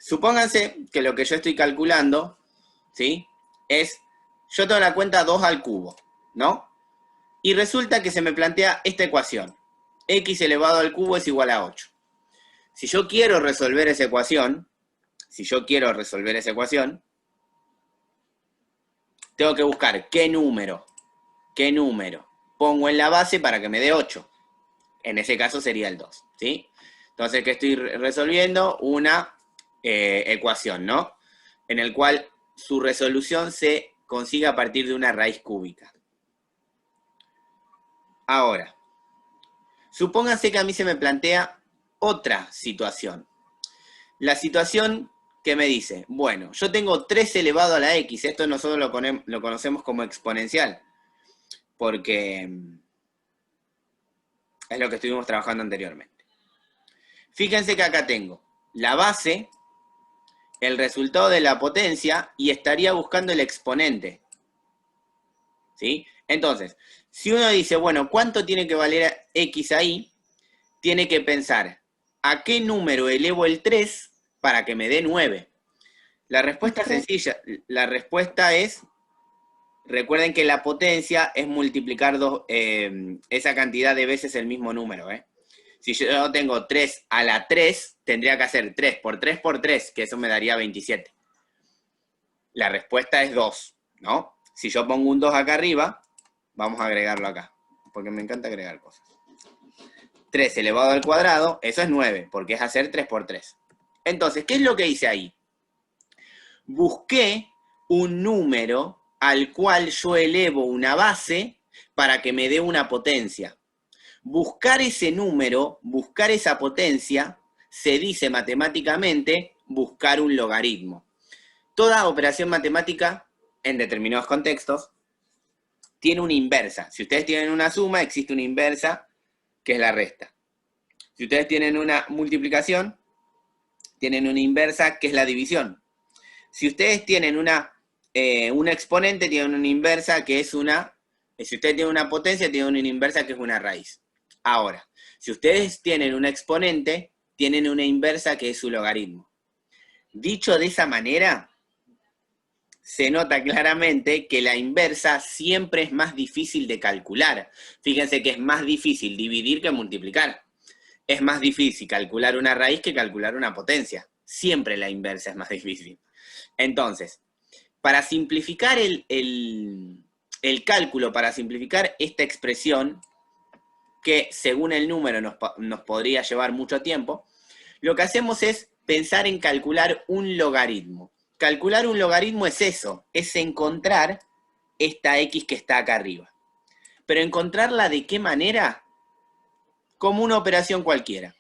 Supónganse que lo que yo estoy calculando, ¿sí? Es, yo tengo la cuenta 2 al cubo, ¿no? Y resulta que se me plantea esta ecuación. X elevado al cubo es igual a 8. Si yo quiero resolver esa ecuación, tengo que buscar qué número pongo en la base para que me dé 8. En ese caso sería el 2, ¿sí? Entonces, que estoy resolviendo una ecuación, ¿no? En el cual su resolución se consigue a partir de una raíz cúbica. Ahora, supónganse que a mí se me plantea otra situación. La situación que me dice, bueno, yo tengo 3 elevado a la x, esto nosotros lo conocemos como exponencial, porque es lo que estuvimos trabajando anteriormente. Fíjense que acá tengo la base, el resultado de la potencia y estaría buscando el exponente. ¿Sí? Entonces, si uno dice, bueno, ¿cuánto tiene que valer x ahí? Tiene que pensar, ¿a qué número elevo el 3 para que me dé 9? La respuesta es sencilla. La respuesta es, recuerden que la potencia es multiplicar esa cantidad de veces el mismo número, ¿eh? Si yo tengo 3 a la 3, tendría que hacer 3 por 3 por 3, que eso me daría 27. La respuesta es 2, ¿no? Si yo pongo un 2 acá arriba, vamos a agregarlo acá, porque me encanta agregar cosas. 3 elevado al cuadrado, eso es 9, porque es hacer 3 por 3. Entonces, ¿qué es lo que hice ahí? Busqué un número al cual yo elevo una base para que me dé una potencia. Buscar ese número, buscar esa potencia, se dice matemáticamente buscar un logaritmo. Toda operación matemática, en determinados contextos, tiene una inversa. Si ustedes tienen una suma, existe una inversa, que es la resta. Si ustedes tienen una multiplicación, tienen una inversa, que es la división. Si ustedes tienen una exponente, tienen una inversa, que es una... Si ustedes tienen una potencia, tienen una inversa, que es una raíz. Ahora, si ustedes tienen una exponente, tienen una inversa, que es su logaritmo. Dicho de esa manera, se nota claramente que la inversa siempre es más difícil de calcular. Fíjense que es más difícil dividir que multiplicar. Es más difícil calcular una raíz que calcular una potencia. Siempre la inversa es más difícil. Entonces, para simplificar el cálculo, para simplificar esta expresión, que según el número nos podría llevar mucho tiempo, lo que hacemos es pensar en calcular un logaritmo. Calcular un logaritmo es eso, es encontrar esta x que está acá arriba. Pero encontrarla ¿de qué manera? Como una operación cualquiera.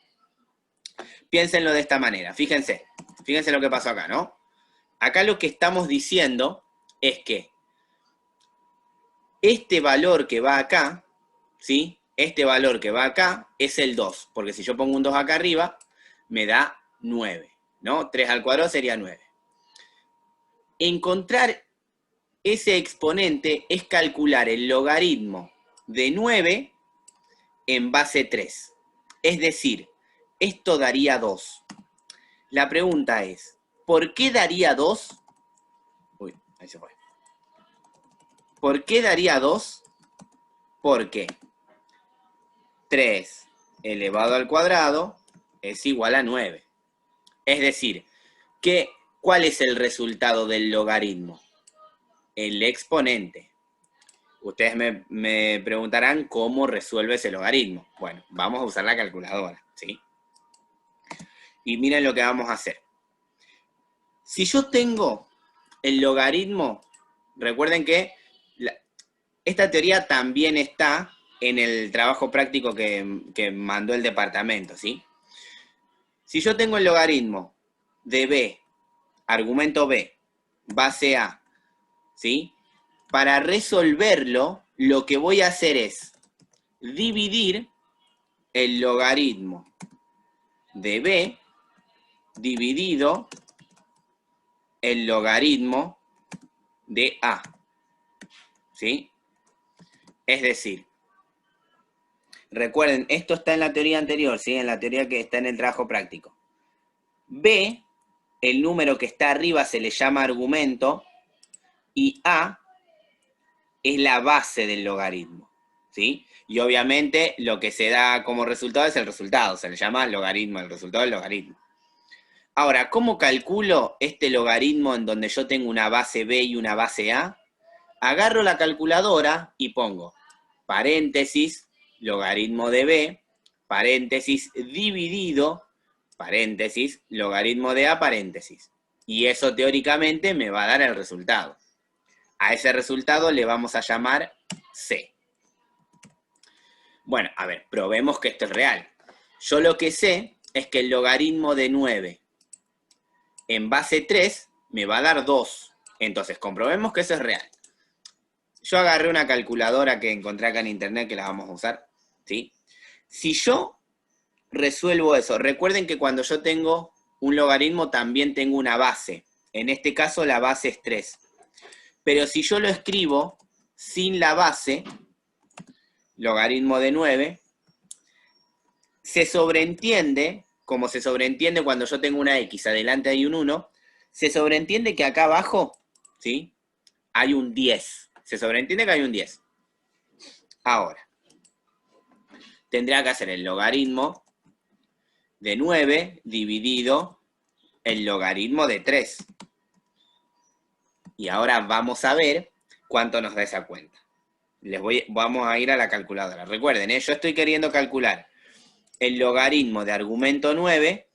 Piénsenlo de esta manera, fíjense lo que pasó acá, ¿no? Acá lo que estamos diciendo es que este valor que va acá, ¿sí? Este valor que va acá es el 2, porque si yo pongo un 2 acá arriba, me da 9, ¿no? 3 al cuadrado sería 9. Encontrar ese exponente es calcular el logaritmo de 9 en base 3. Es decir, esto daría 2. La pregunta es, ¿por qué daría 2? Uy, ahí se fue. ¿Por qué daría 2? Porque 3 elevado al cuadrado es igual a 9. Es decir, ¿cuál es el resultado del logaritmo? El exponente. Ustedes me preguntarán cómo resuelve ese logaritmo. Bueno, vamos a usar la calculadora, ¿sí? Y miren lo que vamos a hacer. Si yo tengo el logaritmo, recuerden que esta teoría también está en el trabajo práctico que mandó el departamento, ¿sí? Si yo tengo el logaritmo de b, argumento b, base a, ¿sí? Para resolverlo, lo que voy a hacer es dividir el logaritmo de b dividido el logaritmo de a, ¿sí? Es decir, recuerden, esto está en la teoría anterior, ¿sí? En la teoría que está en el trabajo práctico. B el número que está arriba se le llama argumento, y A es la base del logaritmo, ¿sí? Y obviamente lo que se da como resultado es el resultado, se le llama logaritmo, el resultado del logaritmo. Ahora, ¿cómo calculo este logaritmo en donde yo tengo una base B y una base A? Agarro la calculadora y pongo paréntesis, logaritmo de B, paréntesis, dividido, paréntesis, logaritmo de A, paréntesis. Y eso teóricamente me va a dar el resultado. A ese resultado le vamos a llamar C. Bueno, a ver, probemos que esto es real. Yo lo que sé es que el logaritmo de 9 en base 3 me va a dar 2. Entonces, comprobemos que eso es real. Yo agarré una calculadora que encontré acá en internet que la vamos a usar, ¿sí? Si yo resuelvo eso, recuerden que cuando yo tengo un logaritmo también tengo una base. En este caso la base es 3. Pero si yo lo escribo sin la base, logaritmo de 9, se sobreentiende, como se sobreentiende cuando yo tengo una X, adelante hay un 1, se sobreentiende que acá abajo, ¿sí? Hay un 10. Se sobreentiende que hay un 10. Ahora, tendría que hacer el logaritmo de 9 dividido el logaritmo de 3. Y ahora vamos a ver cuánto nos da esa cuenta. Vamos a ir a la calculadora. Recuerden, yo estoy queriendo calcular el logaritmo de argumento 9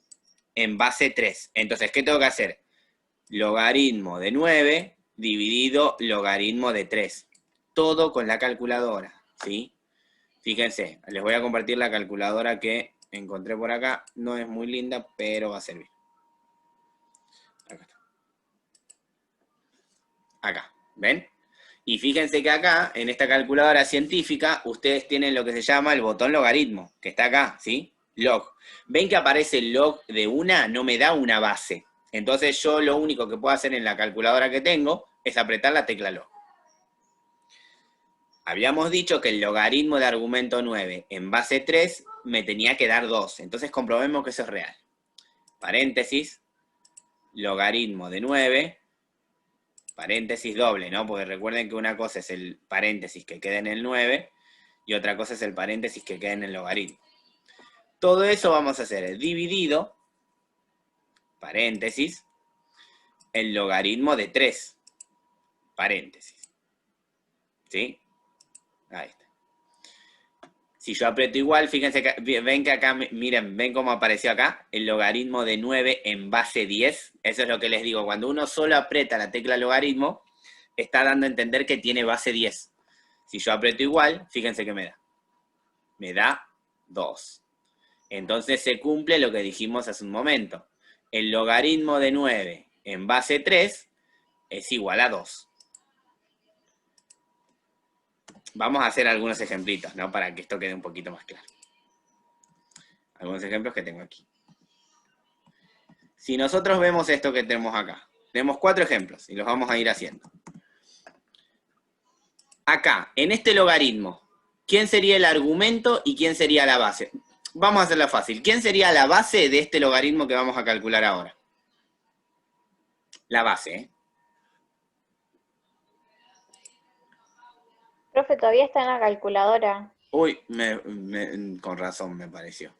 en base 3. Entonces, ¿qué tengo que hacer? Logaritmo de 9 dividido logaritmo de 3. Todo con la calculadora, ¿sí? Fíjense, les voy a compartir la calculadora que encontré por acá. No es muy linda, pero va a servir. Acá está. Acá, ¿ven? Y fíjense que acá, en esta calculadora científica, ustedes tienen lo que se llama el botón logaritmo, que está acá, ¿sí? Log. ¿Ven que aparece el log de una? No me da una base. Entonces yo lo único que puedo hacer en la calculadora que tengo es apretar la tecla log. Habíamos dicho que el logaritmo de argumento 9 en base 3 me tenía que dar 2. Entonces comprobemos que eso es real. Paréntesis, logaritmo de 9, paréntesis doble, ¿no? Porque recuerden que una cosa es el paréntesis que queda en el 9 y otra cosa es el paréntesis que queda en el logaritmo. Todo eso vamos a hacer el dividido, paréntesis, el logaritmo de 3, paréntesis. ¿Sí? Ahí está. Si yo aprieto igual, fíjense que ven que acá, miren, ven cómo apareció acá, el logaritmo de 9 en base 10. Eso es lo que les digo, cuando uno solo aprieta la tecla logaritmo, está dando a entender que tiene base 10. Si yo aprieto igual, fíjense que me da. Me da 2. Entonces se cumple lo que dijimos hace un momento. El logaritmo de 9 en base 3 es igual a 2. Vamos a hacer algunos ejemplitos, ¿no? Para que esto quede un poquito más claro. Algunos ejemplos que tengo aquí. Si nosotros vemos esto que tenemos acá, tenemos 4 ejemplos y los vamos a ir haciendo. Acá, en este logaritmo, ¿quién sería el argumento y quién sería la base? Vamos a hacerla fácil. ¿Quién sería la base de este logaritmo que vamos a calcular ahora? La base, ¿eh? Profe, todavía está en la calculadora. Uy, con razón me pareció.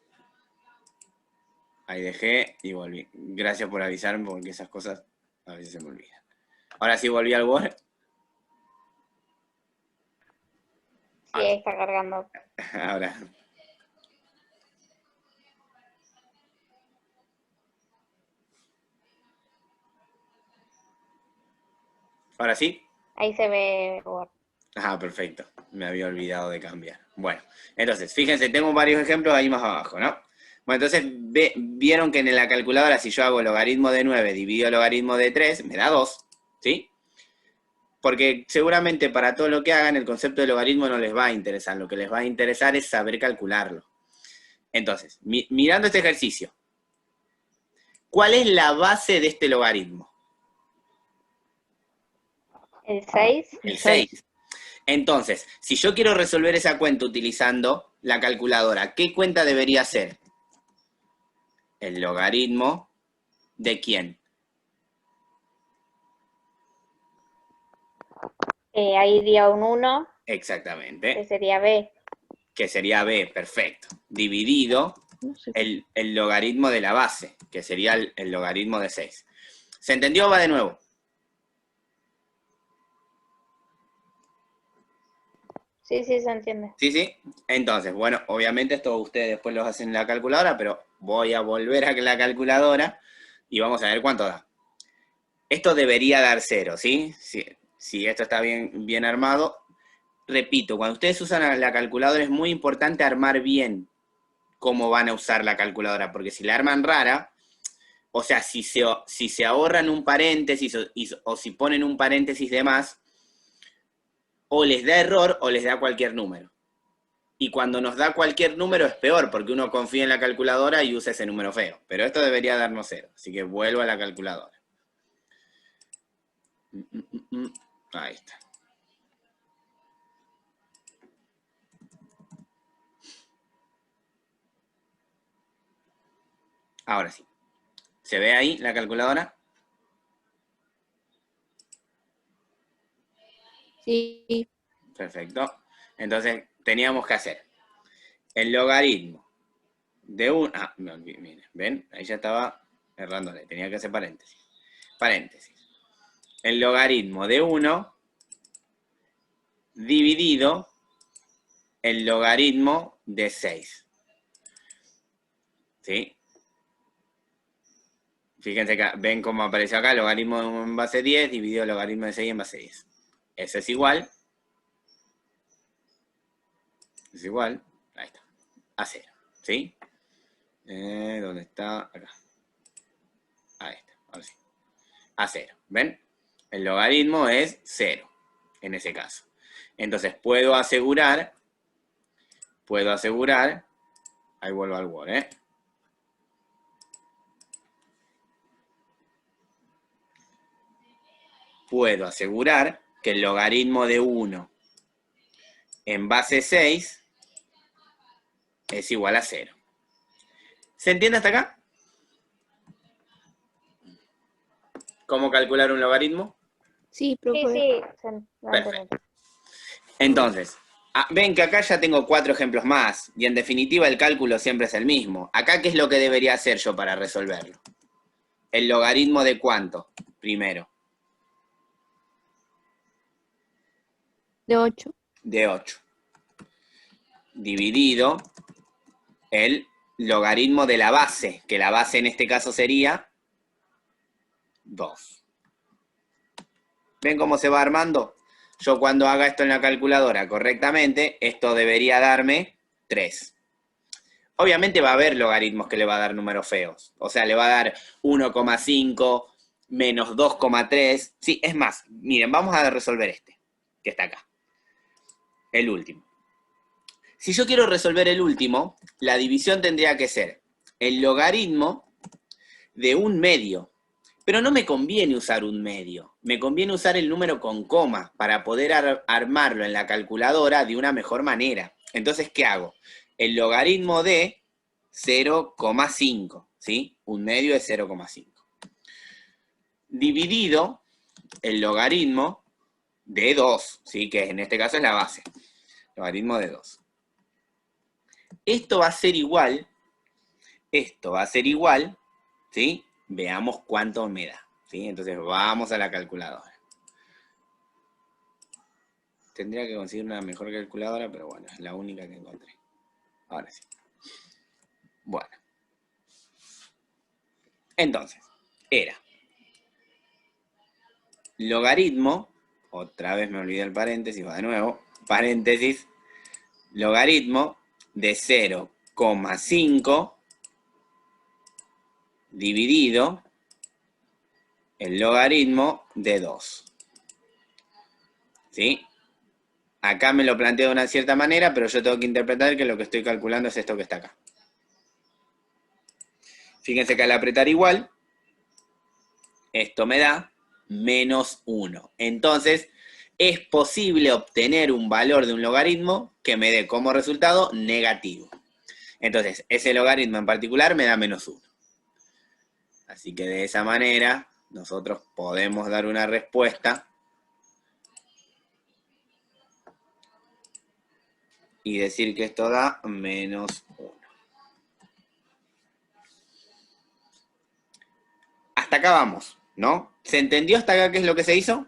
Ahí dejé y volví. Gracias por avisarme porque esas cosas a veces se me olvidan. Ahora sí volví al Word. Sí, ahí está cargando. Ahora. ¿Ahora sí? Ahí se ve Word. Ah, perfecto. Me había olvidado de cambiar. Bueno, entonces, fíjense, tengo varios ejemplos ahí más abajo, ¿no? Bueno, entonces, vieron que en la calculadora, si yo hago logaritmo de 9 dividido logaritmo de 3, me da 2, ¿sí? Porque seguramente para todo lo que hagan, el concepto de logaritmo no les va a interesar. Lo que les va a interesar es saber calcularlo. Entonces, mirando este ejercicio, ¿cuál es la base de este logaritmo? ¿El 6? El 6. Entonces, si yo quiero resolver esa cuenta utilizando la calculadora, ¿qué cuenta debería ser? El logaritmo ¿de quién? Ahí iría un 1, Exactamente. que sería B. Que sería B, perfecto. Dividido el logaritmo de la base, que sería el logaritmo de 6. ¿Se entendió? Va de nuevo. Sí, sí, se entiende. ¿Sí, sí? Entonces, bueno, obviamente esto ustedes después lo hacen en la calculadora, pero voy a volver a la calculadora y vamos a ver cuánto da. Esto debería dar 0, ¿sí? Si esto está bien armado. Repito, cuando ustedes usan la calculadora es muy importante armar bien cómo van a usar la calculadora, porque si la arman rara, o sea, si se ahorran un paréntesis o si ponen un paréntesis de más, o les da error o les da cualquier número. Y cuando nos da cualquier número es peor, porque uno confía en la calculadora y usa ese número feo. Pero esto debería darnos 0, así que vuelvo a la calculadora. Ahí está. Ahora sí. ¿Se ve ahí la calculadora? Sí. Perfecto. Entonces, teníamos que hacer el logaritmo de un... Ah, me olvidé, miren, ¿ven? Ahí ya estaba errándole, tenía que hacer paréntesis. Paréntesis. El logaritmo de 1 dividido el logaritmo de 6. ¿Sí? Fíjense acá, ven cómo apareció acá, logaritmo de 1 en base 10 dividido el logaritmo de 6 en base 10. Eso es igual. Es igual. Ahí está. A 0. ¿Sí? ¿Dónde está? Acá. Ahí está. Ahora sí. A 0. ¿Ven? El logaritmo es 0. En ese caso. Entonces puedo asegurar. Ahí vuelvo al Word, ¿eh? Puedo asegurar que el logaritmo de 1 en base 6 es igual a 0. ¿Se entiende hasta acá? ¿Cómo calcular un logaritmo? Sí, Sí, profe. sí, lo entendí. Perfecto. Entonces, ven que acá ya tengo 4 ejemplos más, y en definitiva el cálculo siempre es el mismo. Acá, ¿qué es lo que debería hacer yo para resolverlo? ¿El logaritmo de cuánto? Primero. De 8. De 8. Dividido el logaritmo de la base, que la base en este caso sería 2. ¿Ven cómo se va armando? Yo cuando haga esto en la calculadora correctamente, esto debería darme 3. Obviamente va a haber logaritmos que le va a dar números feos. O sea, le va a dar 1,5 menos 2,3. Sí, es más, miren, vamos a resolver este, que está acá. El último. Si yo quiero resolver el último, la división tendría que ser el logaritmo de un medio. Pero no me conviene usar un medio. Me conviene usar el número con coma para poder armarlo en la calculadora de una mejor manera. Entonces, ¿qué hago? El logaritmo de 0,5, ¿sí? Un medio es 0,5. Dividido el logaritmo de 2, ¿sí? Que en este caso es la base. Logaritmo de 2. Esto va a ser igual, ¿sí? Veamos cuánto me da, ¿sí? Entonces vamos a la calculadora. Tendría que conseguir una mejor calculadora, pero bueno, es la única que encontré. Ahora sí. Bueno. Entonces, era logaritmo, otra vez me olvidé el paréntesis, va de nuevo, paréntesis, logaritmo de 0,5 dividido el logaritmo de 2. ¿Sí? Acá me lo planteo de una cierta manera, pero yo tengo que interpretar que lo que estoy calculando es esto que está acá. Fíjense que al apretar igual, esto me da menos 1. Entonces, es posible obtener un valor de un logaritmo que me dé como resultado negativo. Entonces, ese logaritmo en particular me da menos 1. Así que de esa manera, nosotros podemos dar una respuesta y decir que esto da menos 1. Hasta acá vamos, ¿no? ¿Se entendió hasta acá qué es lo que se hizo?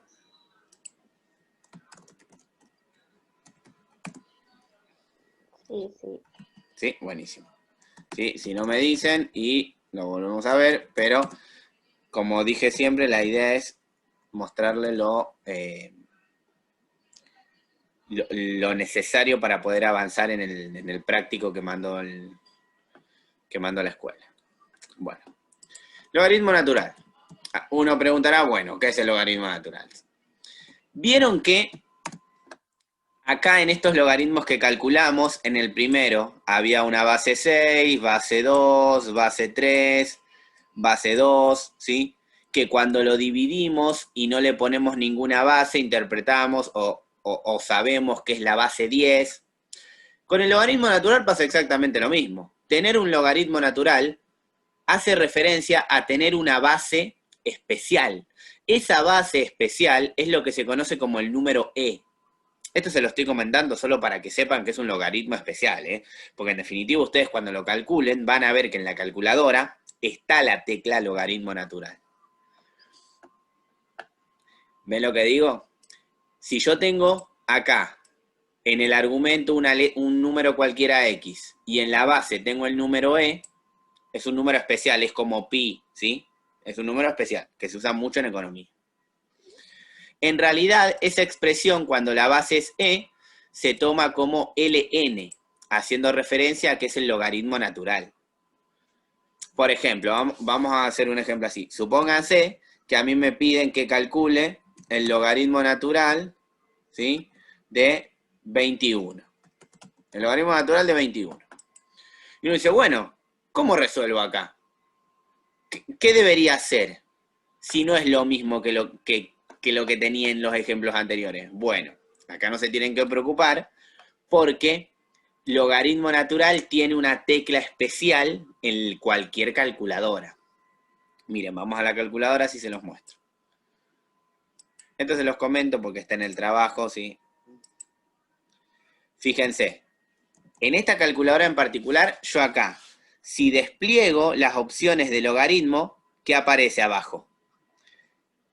Sí, sí. Sí, buenísimo. Sí, si no me dicen y lo volvemos a ver, pero como dije siempre, la idea es mostrarle lo necesario para poder avanzar en el práctico que mando la escuela. Bueno, logaritmo natural. Uno preguntará, bueno, ¿qué es el logaritmo natural? Vieron que acá en estos logaritmos que calculamos, en el primero había una base 6, base 2, base 3, base 2, ¿sí? Que cuando lo dividimos y no le ponemos ninguna base, interpretamos o sabemos que es la base 10. Con el logaritmo natural pasa exactamente lo mismo. Tener un logaritmo natural hace referencia a tener una base especial. Esa base especial es lo que se conoce como el número e. Esto se lo estoy comentando solo para que sepan que es un logaritmo especial, ¿eh? Porque en definitiva ustedes cuando lo calculen van a ver que en la calculadora está la tecla logaritmo natural. ¿Ven lo que digo? Si yo tengo acá en el argumento un número cualquiera x y en la base tengo el número e, es un número especial, es como pi, ¿sí? Es un número especial que se usa mucho en economía. En realidad, esa expresión, cuando la base es e, se toma como ln, haciendo referencia a que es el logaritmo natural. Por ejemplo, vamos a hacer un ejemplo así. Supónganse que a mí me piden que calcule el logaritmo natural, ¿sí?, de 21. El logaritmo natural de 21. Y uno dice, bueno, ¿cómo resuelvo acá? ¿Qué debería hacer si no es lo mismo que lo que tenía en los ejemplos anteriores? Bueno, acá no se tienen que preocupar porque logaritmo natural tiene una tecla especial en cualquier calculadora. Miren, vamos a la calculadora así se los muestro. Esto se los comento porque está en el trabajo, ¿sí? Fíjense, en esta calculadora en particular, yo acá, si despliego las opciones de logaritmo, ¿qué aparece abajo?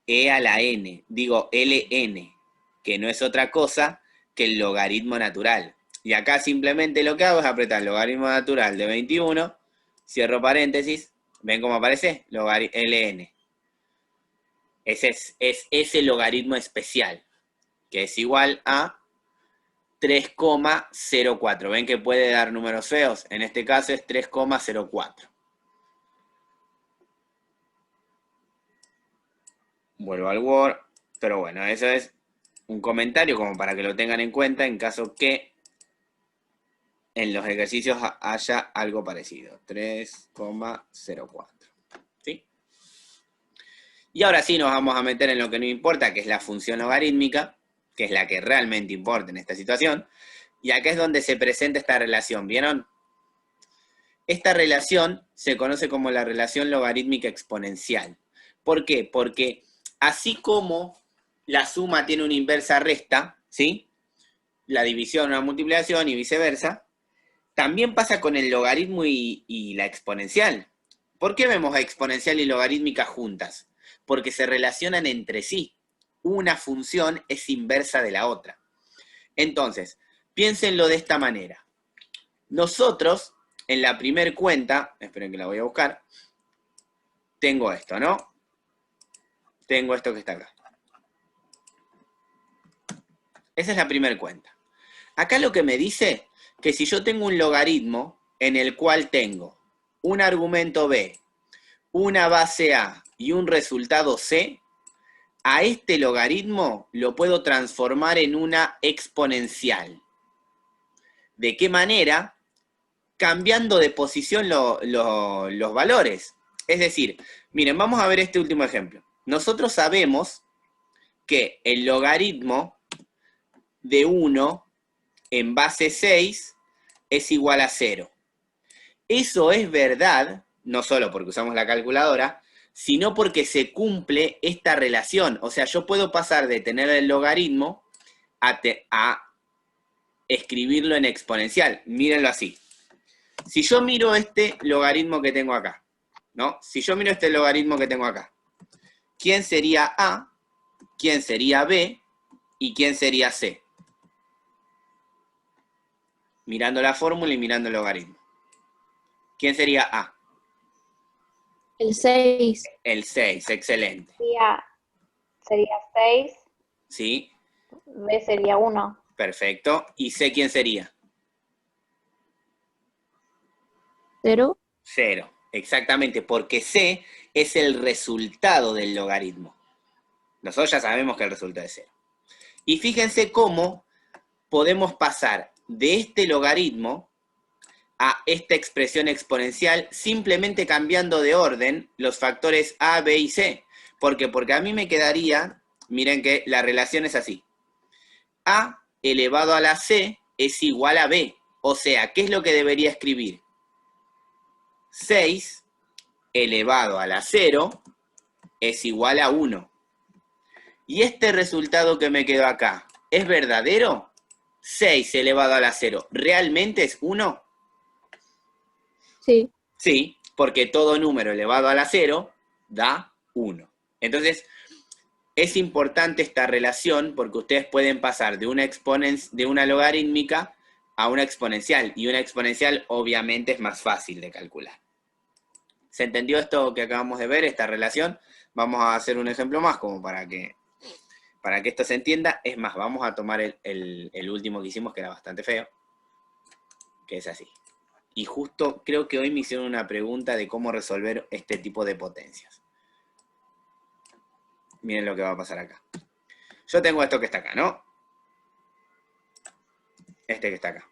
E a la n, digo ln, que no es otra cosa que el logaritmo natural. Y acá simplemente lo que hago es apretar logaritmo natural de 21, cierro paréntesis, ¿ven cómo aparece? ln. Es ese logaritmo especial, que es igual a 3,04. ¿Ven que puede dar números feos? En este caso es 3,04. Vuelvo al Word, pero bueno, eso es un comentario como para que lo tengan en cuenta en caso que en los ejercicios haya algo parecido. 3,04. ¿Sí? Y ahora sí nos vamos a meter en lo que no importa, que es la función logarítmica, que es la que realmente importa en esta situación. Y acá es donde se presenta esta relación, ¿vieron? Esta relación se conoce como la relación logarítmica exponencial. ¿Por qué? Porque así como la suma tiene una inversa resta, ¿sí? La división una multiplicación y viceversa, también pasa con el logaritmo y la exponencial. ¿Por qué vemos a exponencial y logarítmica juntas? Porque se relacionan entre sí. Una función es inversa de la otra. Entonces, piénsenlo de esta manera. Nosotros, en la primer cuenta, esperen que la voy a buscar, tengo esto, ¿no? Tengo esto que está acá. Esa es la primera cuenta. Acá lo que me dice que si yo tengo un logaritmo en el cual tengo un argumento b, una base a y un resultado c, a este logaritmo lo puedo transformar en una exponencial. ¿De qué manera? Cambiando de posición los valores. Es decir, miren, vamos a ver este último ejemplo. Nosotros sabemos que el logaritmo de 1 en base 6 es igual a 0. Eso es verdad, no solo porque usamos la calculadora, sino porque se cumple esta relación. O sea, yo puedo pasar de tener el logaritmo a escribirlo en exponencial. Mírenlo así. Si yo miro este logaritmo que tengo acá, ¿no? Si yo miro este logaritmo que tengo acá, ¿quién sería A? ¿Quién sería B? ¿Y quién sería C? Mirando la fórmula y mirando el logaritmo. ¿Quién sería A? El 6. El 6, excelente. Sería 6, ¿Sí? B sería 1. Perfecto. ¿Y C quién sería? 0. 0. Exactamente, porque C es el resultado del logaritmo. Nosotros ya sabemos que el resultado es 0. Y fíjense cómo podemos pasar de este logaritmo a esta expresión exponencial simplemente cambiando de orden los factores A, B y C. ¿Por qué? Porque a mí me quedaría, miren que la relación es así. A elevado a la C es igual a B. O sea, ¿qué es lo que debería escribir? 6 elevado a la 0 es igual a 1. ¿Y este resultado que me quedó acá es verdadero? 6 elevado a la 0, ¿realmente es 1? Sí. Sí, porque todo número elevado a la 0 da 1. Entonces, es importante esta relación porque ustedes pueden pasar de una logarítmica a una exponencial. Y una exponencial obviamente es más fácil de calcular. ¿Se entendió esto que acabamos de ver, esta relación? Vamos a hacer un ejemplo más como para que esto se entienda. Es más, vamos a tomar el último que hicimos, que era bastante feo, que es así. Y justo creo que hoy me hicieron una pregunta de cómo resolver este tipo de potencias. Miren lo que va a pasar acá. Yo tengo esto que está acá, ¿no? Este que está acá.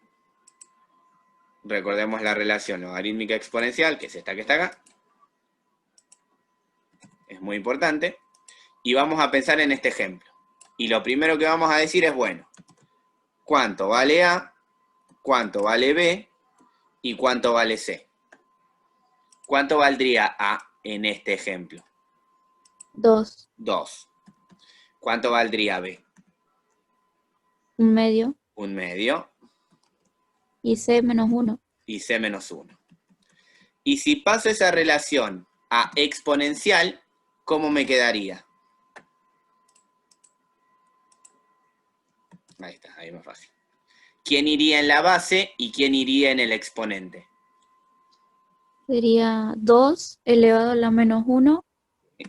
Recordemos la relación logarítmica exponencial, que es esta que está acá. Es muy importante. Y vamos a pensar en este ejemplo. Y lo primero que vamos a decir es, bueno, ¿cuánto vale A? ¿Cuánto vale B? ¿Y cuánto vale C? ¿Cuánto valdría A en este ejemplo? 2. 2. ¿Cuánto valdría B? 1/2. 1/2. Y C menos 1. Y C menos 1. Y si paso esa relación a exponencial, ¿cómo me quedaría? Ahí está, ahí es más fácil. ¿Quién iría en la base y quién iría en el exponente? Sería 2 elevado a la menos 1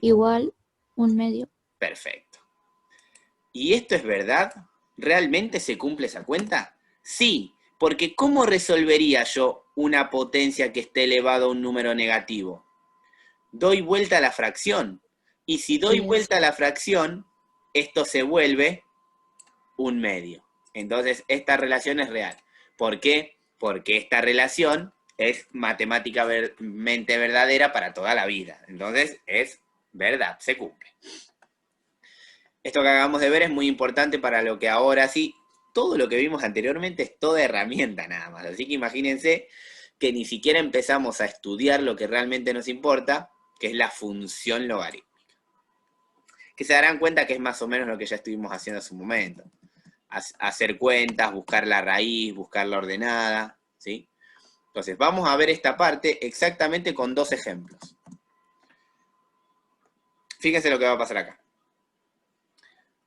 igual 1/2. Perfecto. ¿Y esto es verdad? ¿Realmente se cumple esa cuenta? Sí, porque ¿cómo resolvería yo una potencia que esté elevada a un número negativo? Doy vuelta a la fracción. Y si doy vuelta a la fracción, esto se vuelve 1/2. Entonces, esta relación es real. ¿Por qué? Porque esta relación es matemáticamente verdadera para toda la vida. Entonces, es verdad, se cumple. Esto que acabamos de ver es muy importante para lo que ahora sí, todo lo que vimos anteriormente es toda herramienta nada más. Así que imagínense que ni siquiera empezamos a estudiar lo que realmente nos importa, que es la función logarítmica. Que se darán cuenta que es más o menos lo que ya estuvimos haciendo hace un momento. Hacer cuentas, buscar la raíz, buscar la ordenada, ¿sí? Entonces, vamos a ver esta parte exactamente con 2 ejemplos. Fíjense lo que va a pasar acá.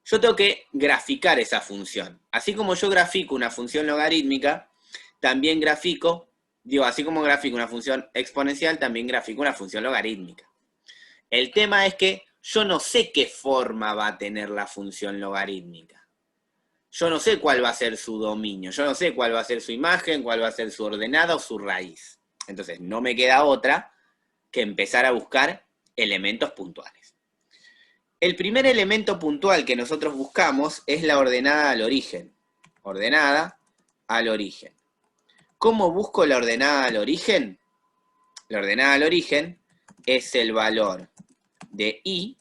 Yo tengo que graficar esa función. Así como yo grafico una función logarítmica, también grafico, así como grafico una función exponencial, también grafico una función logarítmica. El tema es que yo no sé qué forma va a tener la función logarítmica. Yo no sé cuál va a ser su dominio, yo no sé cuál va a ser su imagen, cuál va a ser su ordenada o su raíz. Entonces, no me queda otra que empezar a buscar elementos puntuales. El primer elemento puntual que nosotros buscamos es la ordenada al origen. Ordenada al origen. ¿Cómo busco la ordenada al origen? La ordenada al origen es el valor de i,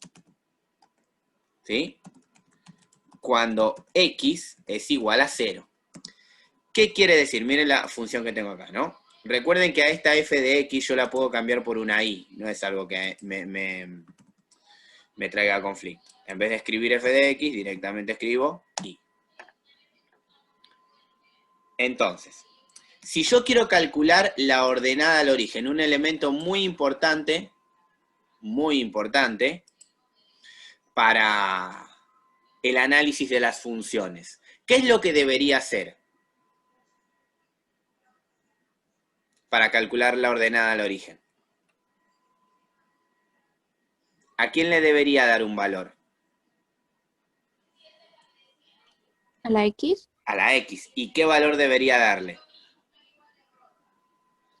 ¿sí?, cuando x es igual a 0. ¿Qué quiere decir? Miren la función que tengo acá, ¿no? Recuerden que a esta f de x yo la puedo cambiar por una y, no es algo que me traiga conflicto. En vez de escribir f de x, directamente escribo y. Entonces, si yo quiero calcular la ordenada al origen, un elemento muy importante para el análisis de las funciones, ¿qué es lo que debería hacer para calcular la ordenada al origen? ¿A quién le debería dar un valor? ¿A la X? A la X. ¿Y qué valor debería darle?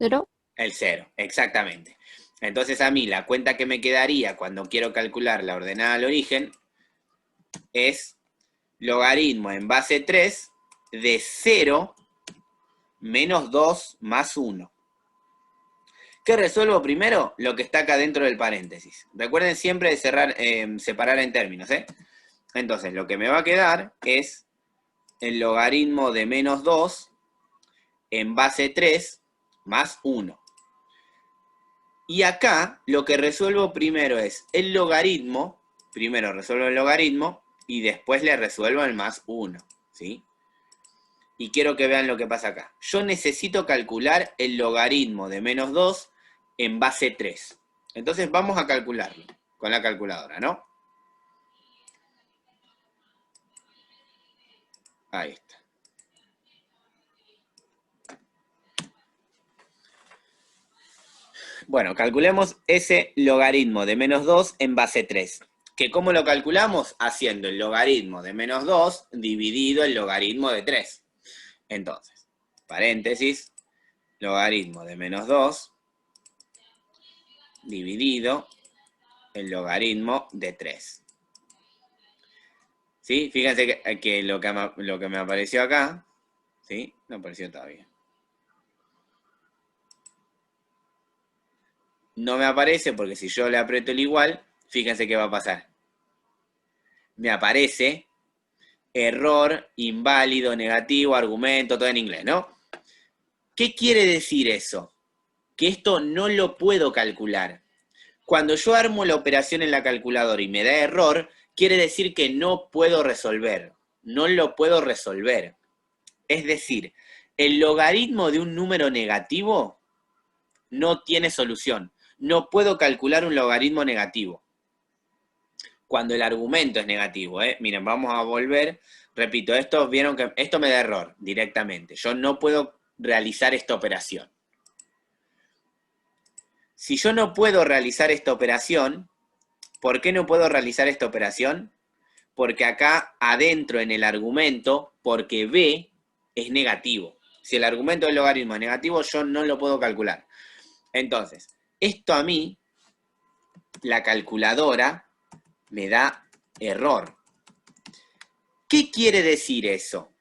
0. El 0, exactamente. Entonces a mí la cuenta que me quedaría cuando quiero calcular la ordenada al origen es logaritmo en base 3 de 0 menos 2 más 1. ¿Qué resuelvo primero? Lo que está acá dentro del paréntesis. Recuerden siempre de separar en términos, ¿eh? Entonces, lo que me va a quedar es el logaritmo de menos 2 en base 3 más 1. Y acá, lo que resuelvo primero es el logaritmo. Primero resuelvo el logaritmo y después le resuelvo el más 1, ¿sí? Y quiero que vean lo que pasa acá. Yo necesito calcular el logaritmo de menos 2 en base 3. Entonces vamos a calcularlo con la calculadora, ¿no? Ahí está. Bueno, calculemos ese logaritmo de menos 2 en base 3. ¿Que cómo lo calculamos? Haciendo el logaritmo de menos 2 dividido el logaritmo de 3. Entonces, paréntesis, logaritmo de menos 2 dividido el logaritmo de 3. ¿Sí? Fíjense que lo que me apareció acá, ¿sí? No apareció todavía. No me aparece porque si yo le aprieto el igual, fíjense qué va a pasar. Me aparece error, inválido, negativo, argumento, todo en inglés, ¿no? ¿Qué quiere decir eso? Que esto no lo puedo calcular. Cuando yo armo la operación en la calculadora y me da error, quiere decir que no puedo resolver. No lo puedo resolver. Es decir, el logaritmo de un número negativo no tiene solución. No puedo calcular un logaritmo negativo. Cuando el argumento es negativo, ¿eh? Miren, vamos a volver. Repito, vieron que esto me da error directamente. Yo no puedo realizar esta operación. Si yo no puedo realizar esta operación, ¿por qué no puedo realizar esta operación? Porque acá adentro en el argumento, porque B es negativo. Si el argumento del logaritmo es negativo, yo no lo puedo calcular. Entonces, esto a mí, la calculadora, me da error. ¿Qué quiere decir eso?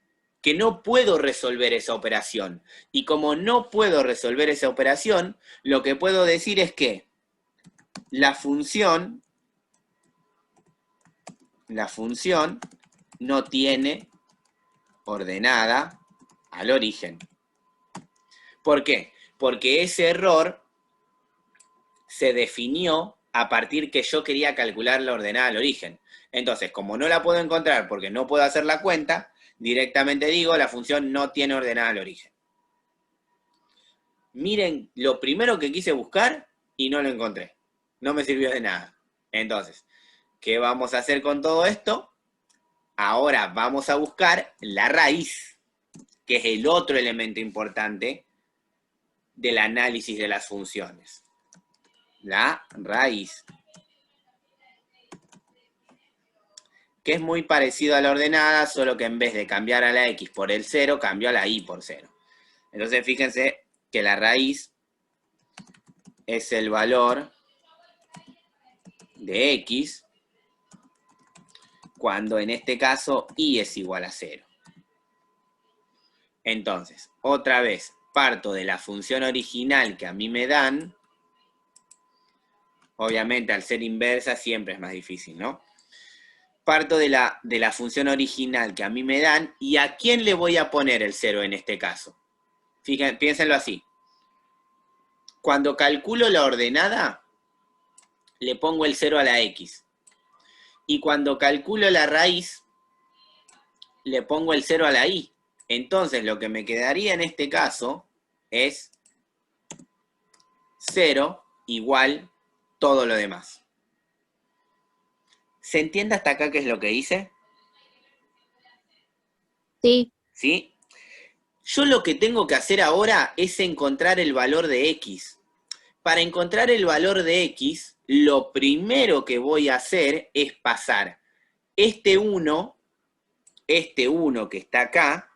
Que no puedo resolver esa operación. Y como no puedo resolver esa operación, lo que puedo decir es que la función no tiene ordenada al origen. ¿Por qué? Porque ese error se definió a partir que yo quería calcular la ordenada al origen. Entonces, como no la puedo encontrar porque no puedo hacer la cuenta, directamente digo, la función no tiene ordenada al origen. Miren, lo primero que quise buscar y no lo encontré. No me sirvió de nada. Entonces, ¿qué vamos a hacer con todo esto? Ahora vamos a buscar la raíz, que es el otro elemento importante del análisis de las funciones. La raíz. Que es muy parecido a la ordenada, solo que en vez de cambiar a la X por el 0, cambió a la Y por 0. Entonces fíjense que la raíz es el valor de X cuando en este caso Y es igual a 0. Entonces, otra vez, parto de la función original que a mí me dan. Obviamente, al ser inversa siempre es más difícil, ¿no? Parto de la función original que a mí me dan, ¿y a quién le voy a poner el 0 en este caso? Fíjense, piénsenlo así. Cuando calculo la ordenada, le pongo el 0 a la X. Y cuando calculo la raíz, le pongo el 0 a la Y. Entonces lo que me quedaría en este caso es 0 igual todo lo demás. ¿Se entiende hasta acá qué es lo que hice? Sí. ¿Sí? Yo lo que tengo que hacer ahora es encontrar el valor de x. Para encontrar el valor de x, lo primero que voy a hacer es pasar este 1 que está acá,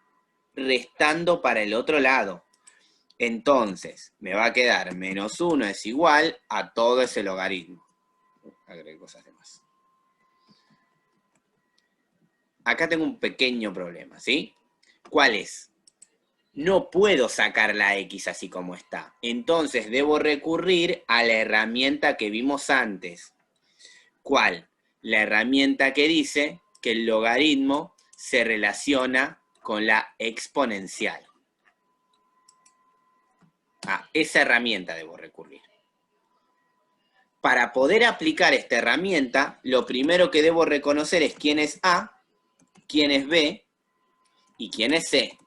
restando para el otro lado. Entonces, me va a quedar menos 1 es igual a todo ese logaritmo. Agregué cosas de más. Acá tengo un pequeño problema, ¿sí? ¿Cuál es? No puedo sacar la x así como está. Entonces, debo recurrir a la herramienta que vimos antes. ¿Cuál? La herramienta que dice que el logaritmo se relaciona con la exponencial. A esa herramienta debo recurrir. Para poder aplicar esta herramienta, lo primero que debo reconocer es quién es A, quién es B y quién es C.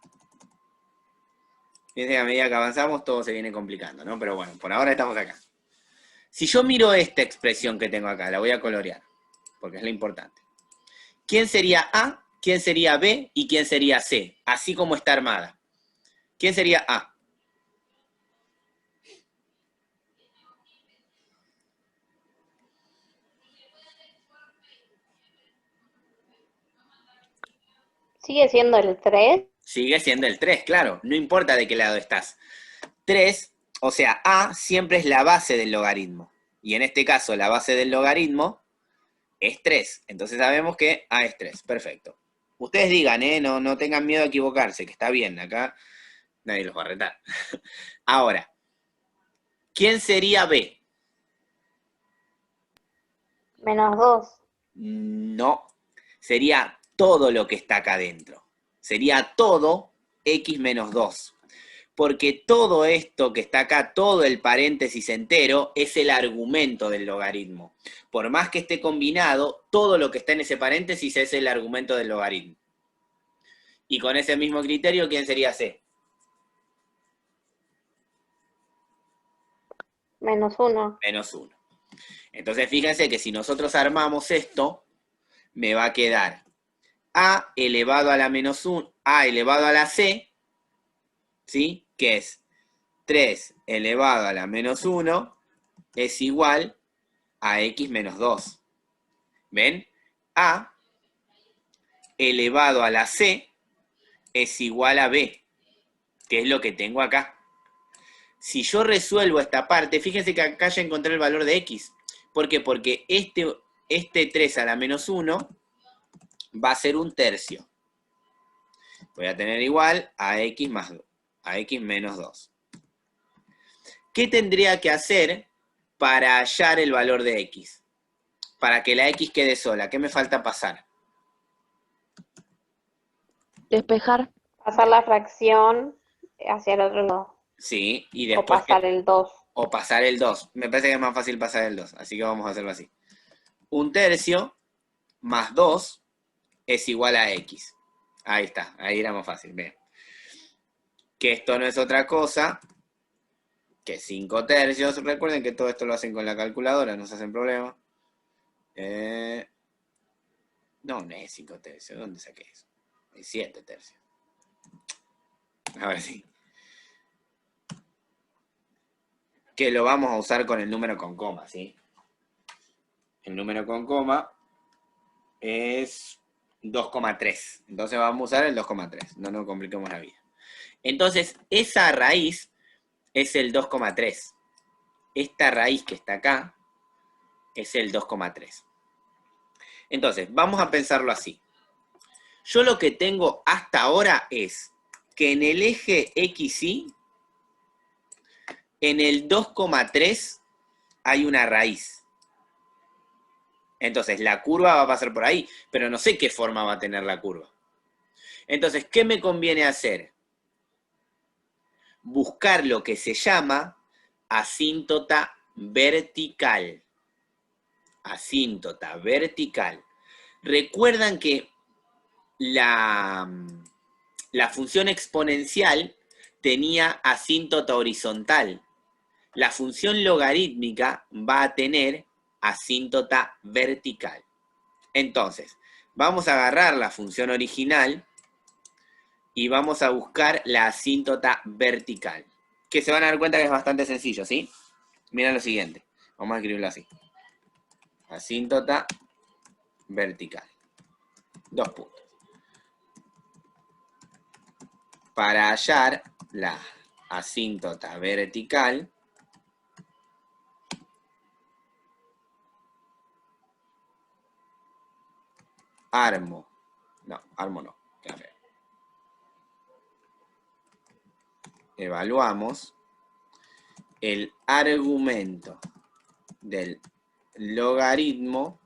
Fíjense que a medida que avanzamos todo se viene complicando, ¿no? Pero bueno, por ahora estamos acá. Si yo miro esta expresión que tengo acá, la voy a colorear, porque es lo importante. ¿Quién sería A? ¿Quién sería B? ¿Y quién sería C? Así como está armada. ¿Quién sería A? Sigue siendo el 3. Sigue siendo el 3, claro. No importa de qué lado estás. 3, o sea, A siempre es la base del logaritmo. Y en este caso, la base del logaritmo es 3. Entonces sabemos que A es 3. Perfecto. Ustedes digan, no tengan miedo a equivocarse, que está bien. Acá nadie los va a retar. Ahora, ¿quién sería B? Menos 2. No. Sería todo lo que está acá adentro. Sería todo x menos 2. Porque todo esto que está acá, todo el paréntesis entero, es el argumento del logaritmo. Por más que esté combinado, todo lo que está en ese paréntesis es el argumento del logaritmo. Y con ese mismo criterio, ¿quién sería C? Menos 1. Menos 1. Entonces fíjense que si nosotros armamos esto, me va a quedar A elevado a la menos 1, A elevado a la C, ¿sí? Que es 3 elevado a la menos 1 es igual a x menos 2. ¿Ven? A elevado a la C es igual a B, que es lo que tengo acá. Si yo resuelvo esta parte, fíjense que acá ya encontré el valor de x. ¿Por qué? Porque este 3 a la menos 1 va a ser un tercio. Voy a tener igual a x menos 2. ¿Qué tendría que hacer para hallar el valor de x? Para que la x quede sola, ¿qué me falta pasar? Despejar. Pasar la fracción hacia el otro lado. Sí, y O después... pasar el 2. O pasar el 2. Me parece que es más fácil pasar el 2, así que vamos a hacerlo así. Un tercio más 2 es igual a x. Ahí está, ahí era más fácil, vean. Que esto no es otra cosa que 5 tercios. Recuerden que todo esto lo hacen con la calculadora, no se hacen problema. No es 5 tercios, ¿dónde saqué eso? Es 7 tercios. Ahora sí. Que lo vamos a usar con el número con coma, ¿sí? El número con coma es 2,3. Entonces vamos a usar el 2,3. No nos compliquemos la vida. Entonces, esa raíz es el 2,3. Esta raíz que está acá es el 2,3. Entonces, vamos a pensarlo así. Yo lo que tengo hasta ahora es que en el eje XY, en el 2,3 hay una raíz. Entonces, la curva va a pasar por ahí, pero no sé qué forma va a tener la curva. Entonces, ¿qué me conviene hacer? Buscar lo que se llama asíntota vertical. Asíntota vertical. Recuerdan que la La función exponencial tenía asíntota horizontal. La función logarítmica va a tener asíntota vertical. Entonces, vamos a agarrar la función original y vamos a buscar la asíntota vertical. Que se van a dar cuenta que es bastante sencillo, ¿sí? Miren lo siguiente. Vamos a escribirlo así. Asíntota vertical. 2 puntos. Para hallar la asíntota vertical, armo no, queda feo. Evaluamos el argumento del logaritmo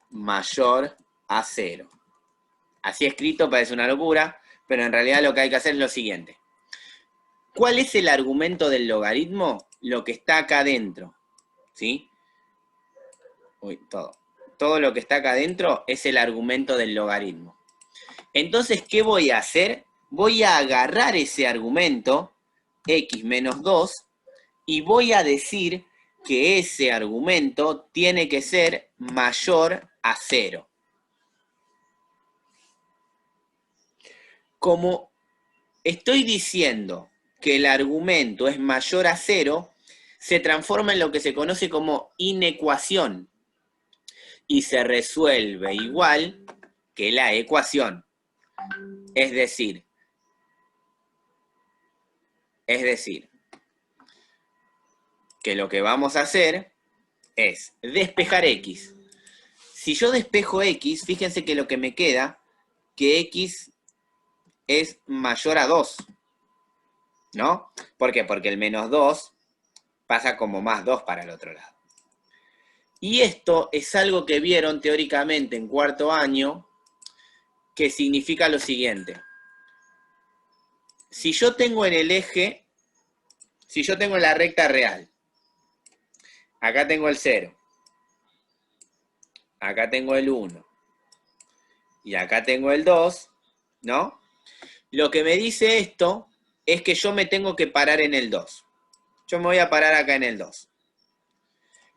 mayor a 0. Así escrito parece una locura, pero en realidad lo que hay que hacer es lo siguiente. ¿Cuál es el argumento del logaritmo? Lo que está acá adentro, ¿sí? Uy, todo lo que está acá adentro es el argumento del logaritmo. Entonces, ¿qué voy a hacer? Voy a agarrar ese argumento, x menos 2, y voy a decir que ese argumento tiene que ser mayor a 0. Como estoy diciendo que el argumento es mayor a 0, se transforma en lo que se conoce como inecuación y se resuelve igual que la ecuación. Es decir, que lo que vamos a hacer es despejar x. Si yo despejo x, fíjense que lo que me queda, que x es mayor a 2, ¿no? ¿Por qué? Porque el menos 2 pasa como más 2 para el otro lado. Y esto es algo que vieron teóricamente en cuarto año, que significa lo siguiente. Si yo tengo en el eje, si yo tengo en la recta real, acá tengo el 0, acá tengo el 1, y acá tengo el 2, ¿no? Lo que me dice esto es que yo me tengo que parar en el 2. Yo me voy a parar acá en el 2.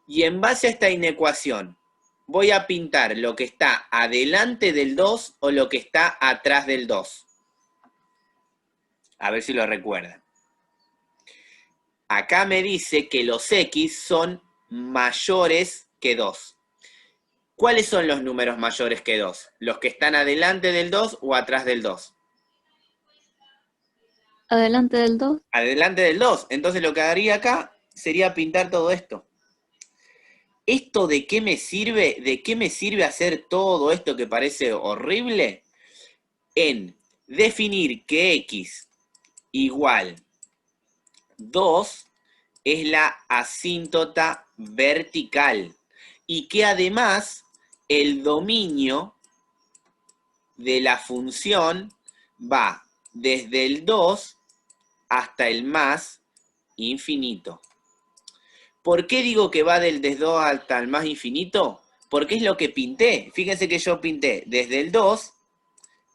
Y en base a esta inecuación, voy a pintar lo que está adelante del 2 o lo que está atrás del 2. A ver si lo recuerdan. Acá me dice que los x son mayores que 2. ¿Cuáles son los números mayores que 2? ¿Los que están adelante del 2 o atrás del 2? Adelante del 2. Adelante del 2. Entonces lo que haría acá sería pintar todo esto. ¿Esto de qué me sirve? ¿De qué me sirve hacer todo esto que parece horrible? En definir que x igual 2 es la asíntota vertical y que además el dominio de la función va desde el 2 hasta el más infinito. ¿Por qué digo que va del 2 hasta el más infinito? Porque es lo que pinté. Fíjense que yo pinté desde el 2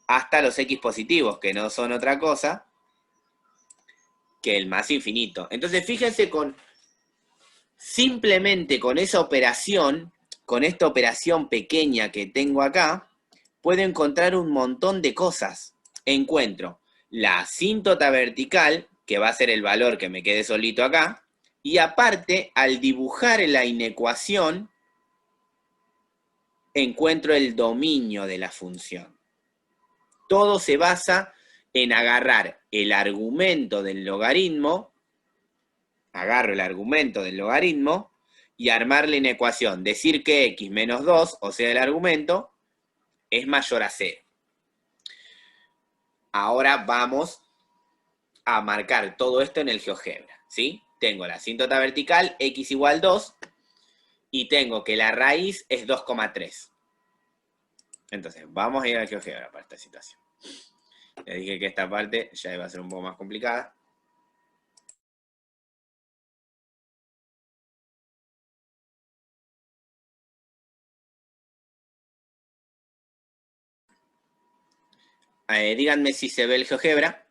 hasta los x positivos, que no son otra cosa que el más infinito. Entonces fíjense simplemente con esa operación, con esta operación pequeña que tengo acá, puedo encontrar un montón de cosas. Encuentro la asíntota vertical, que va a ser el valor que me quede solito acá, y aparte, al dibujar la inecuación, encuentro el dominio de la función. Todo se basa en agarrar el argumento del logaritmo, agarro el argumento del logaritmo y armar la inecuación. Decir que x menos 2, o sea, el argumento, es mayor a 0. Ahora vamos a marcar todo esto en el GeoGebra, ¿sí? Tengo la asíntota vertical, x igual 2, y tengo que la raíz es 2,3. Entonces, vamos a ir al GeoGebra para esta situación. Les dije que esta parte ya iba a ser un poco más complicada. díganme si se ve el GeoGebra.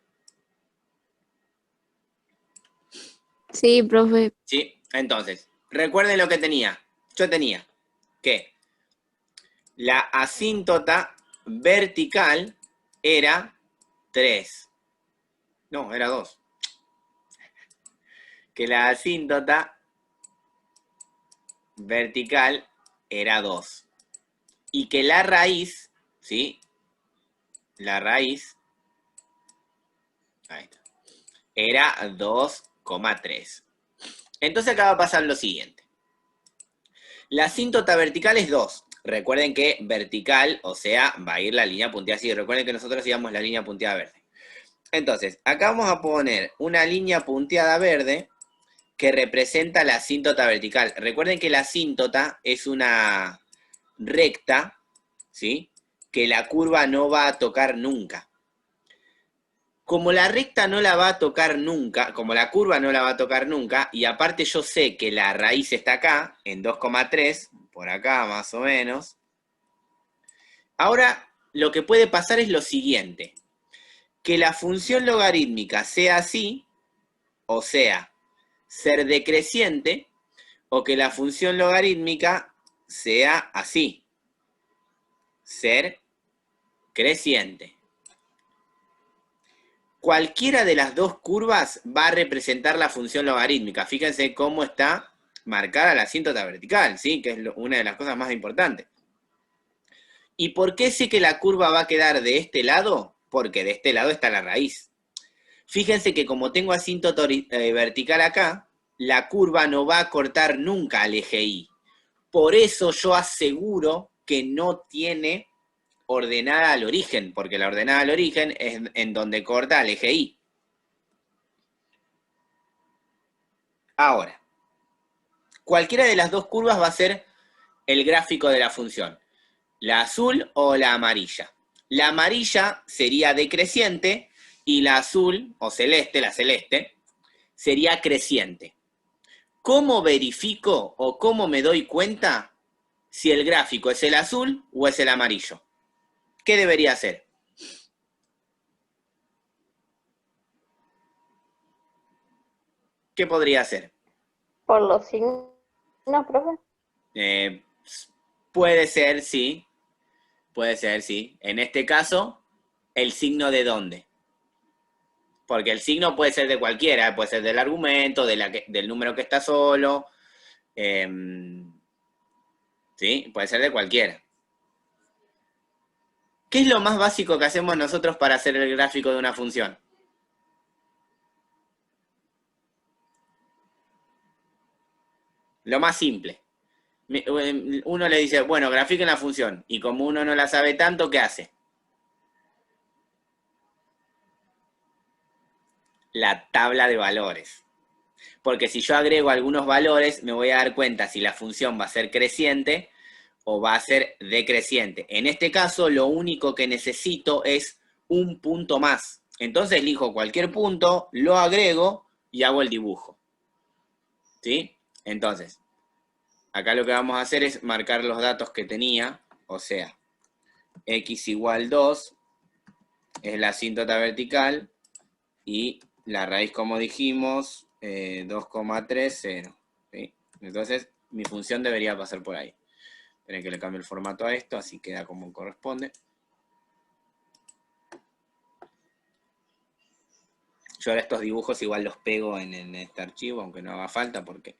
Sí, profe. ¿Sí? Entonces, recuerden lo que tenía. Yo tenía que la asíntota vertical era 3. No, era 2. Que la asíntota vertical era 2. Y que la raíz, ¿sí? La raíz, ahí está, era 2,3. Entonces acá va a pasar lo siguiente. La asíntota vertical es 2. Recuerden que vertical, o sea, va a ir la línea punteada así. Recuerden que nosotros íbamos la línea punteada verde. Entonces, acá vamos a poner una línea punteada verde que representa la asíntota vertical. Recuerden que la asíntota es una recta, ¿sí? Que la curva no va a tocar nunca. Como la recta no la va a tocar nunca, como la curva no la va a tocar nunca, y aparte yo sé que la raíz está acá, en 2,3, por acá más o menos, ahora lo que puede pasar es lo siguiente, que la función logarítmica sea así, o sea, ser decreciente, o que la función logarítmica sea así, ser creciente. Cualquiera de las dos curvas va a representar la función logarítmica. Fíjense cómo está marcada la asíntota vertical, ¿sí? Que es una de las cosas más importantes. ¿Y por qué sé que la curva va a quedar de este lado? Porque de este lado está la raíz. Fíjense que como tengo asíntota vertical acá, la curva no va a cortar nunca al eje Y. Por eso yo aseguro que no tiene ordenada al origen, porque la ordenada al origen es en donde corta el eje Y. Ahora, cualquiera de las dos curvas va a ser el gráfico de la función, la azul o la amarilla. La amarilla sería decreciente y la azul o celeste, la celeste, sería creciente. ¿Cómo verifico o cómo me doy cuenta si el gráfico es el azul o es el amarillo? ¿Qué debería hacer? ¿Qué podría hacer? Por los signos, profe. Puede ser, sí. Puede ser, sí. En este caso, ¿el signo de dónde? Porque el signo puede ser de cualquiera, puede ser del argumento, del número que está solo. Sí, puede ser de cualquiera. ¿Qué es lo más básico que hacemos nosotros para hacer el gráfico de una función? Lo más simple. Uno le dice, bueno, grafiquen la función. Y como uno no la sabe tanto, ¿qué hace? La tabla de valores. Porque si yo agrego algunos valores, me voy a dar cuenta si la función va a ser creciente o va a ser decreciente. En este caso, lo único que necesito es un punto más. Entonces elijo cualquier punto, lo agrego y hago el dibujo. ¿Sí? Entonces, acá lo que vamos a hacer es marcar los datos que tenía, o sea, x igual 2 es la asíntota vertical y la raíz, como dijimos, 2,30. ¿Sí? Entonces, mi función debería pasar por ahí. Esperen que le cambie el formato a esto, así queda como corresponde. Yo ahora estos dibujos igual los pego en este archivo, aunque no haga falta, porque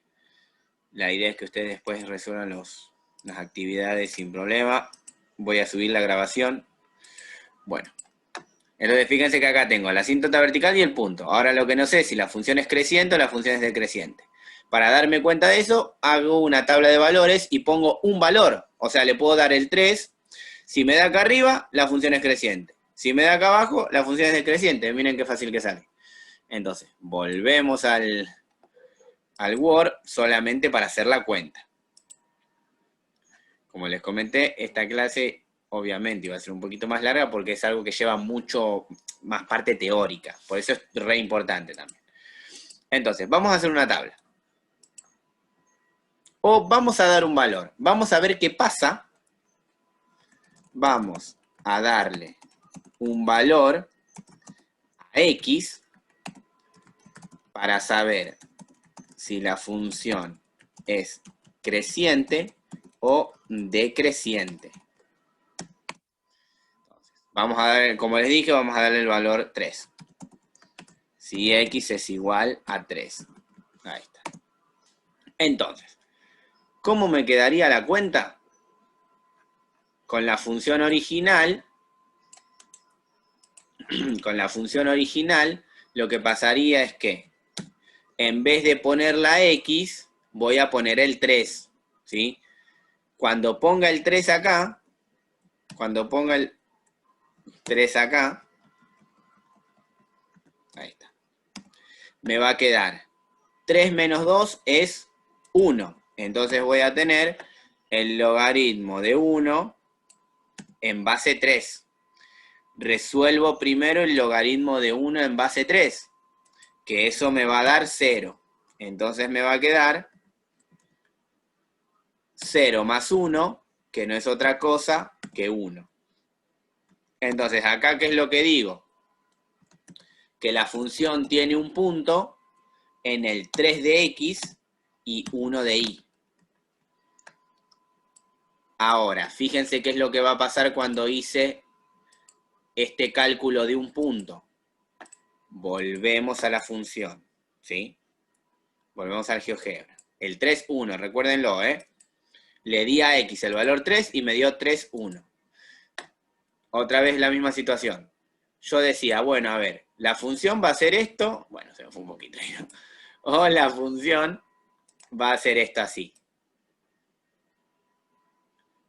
la idea es que ustedes después resuelvan las actividades sin problema. Voy a subir la grabación. Bueno, entonces fíjense que acá tengo la asíntota vertical y el punto. Ahora lo que no sé es si la función es creciente o la función es decreciente. Para darme cuenta de eso, hago una tabla de valores y pongo un valor. O sea, le puedo dar el 3. Si me da acá arriba, la función es creciente. Si me da acá abajo, la función es decreciente. Miren qué fácil que sale. Entonces, volvemos al Word solamente para hacer la cuenta. Como les comenté, esta clase obviamente iba a ser un poquito más larga porque es algo que lleva mucho más parte teórica. Por eso es re importante también. Entonces, vamos a hacer una tabla. O vamos a dar un valor. Vamos a ver qué pasa. Vamos a darle un valor a x para saber si la función es creciente o decreciente. Vamos a dar, como les dije, vamos a darle el valor 3. Si x es igual a 3. Ahí está. Entonces, ¿cómo me quedaría la cuenta? Con la función original, lo que pasaría es que en vez de poner la x, voy a poner el 3, ¿sí? Cuando ponga el 3 acá, ahí está, me va a quedar 3 menos 2 es 1. Entonces voy a tener el logaritmo de 1 en base 3. Resuelvo primero el logaritmo de 1 en base 3, que eso me va a dar 0. Entonces me va a quedar 0 más 1, que no es otra cosa que 1. Entonces, acá, ¿qué es lo que digo? Que la función tiene un punto en el 3 de x y 1 de y. Ahora, fíjense qué es lo que va a pasar cuando hice este cálculo de un punto. Volvemos a la función, ¿sí? Volvemos al GeoGebra. El 3, 1, recuérdenlo, ¿eh? Le di a x el valor 3 y me dio 3, 1. Otra vez la misma situación. Yo decía, bueno, a ver, la función va a ser esto. Bueno, se me fue un poquito, ¿no? O la función va a ser esto así.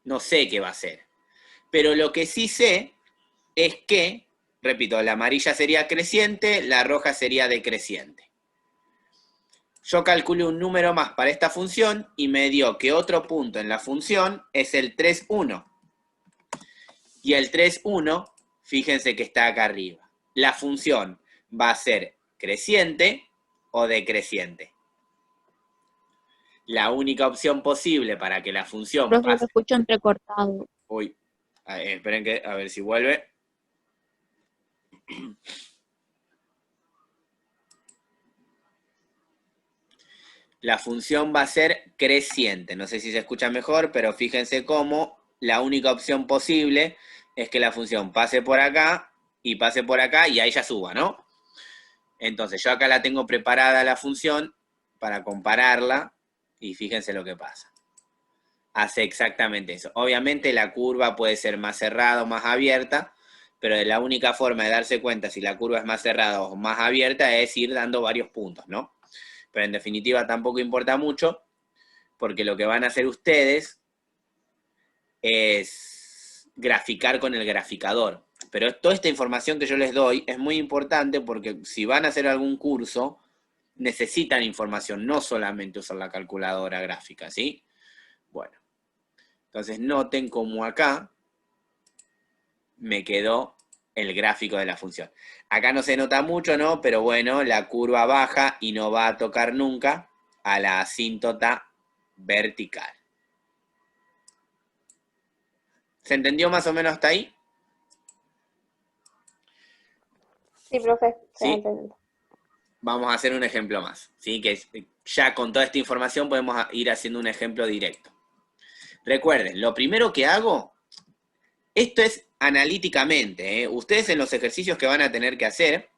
No sé qué va a ser. Pero lo que sí sé es que, repito, la amarilla sería creciente, la roja sería decreciente. Yo calculé un número más para esta función y me dio que otro punto en la función es el 3, 1. Y el 3, 1, fíjense que está acá arriba. La función va a ser creciente o decreciente. La única opción posible para que la función Profe, lo pase... escucho entrecortado. Uy, esperen que, a ver si vuelve. La función va a ser creciente. No sé si se escucha mejor, pero fíjense cómo la única opción posible es que la función pase por acá y pase por acá y ahí ya suba, ¿no? Entonces yo acá la tengo preparada la función para compararla y fíjense lo que pasa. Hace exactamente eso. Obviamente la curva puede ser más cerrada o más abierta, pero la única forma de darse cuenta si la curva es más cerrada o más abierta es ir dando varios puntos, ¿no? Pero en definitiva tampoco importa mucho, porque lo que van a hacer ustedes es graficar con el graficador. Pero toda esta información que yo les doy es muy importante porque si van a hacer algún curso, necesitan información, no solamente usar la calculadora gráfica, ¿sí? Bueno, entonces noten cómo acá me quedó el gráfico de la función. Acá no se nota mucho, ¿no? Pero bueno, la curva baja y no va a tocar nunca a la asíntota vertical. ¿Se entendió más o menos hasta ahí? Sí, profe, se ¿Sí? va entendiendo. Vamos a hacer un ejemplo más, ¿sí? Que ya con toda esta información podemos ir haciendo un ejemplo directo. Recuerden, lo primero que hago, esto es analíticamente, ¿eh? Ustedes en los ejercicios que van a tener que hacer,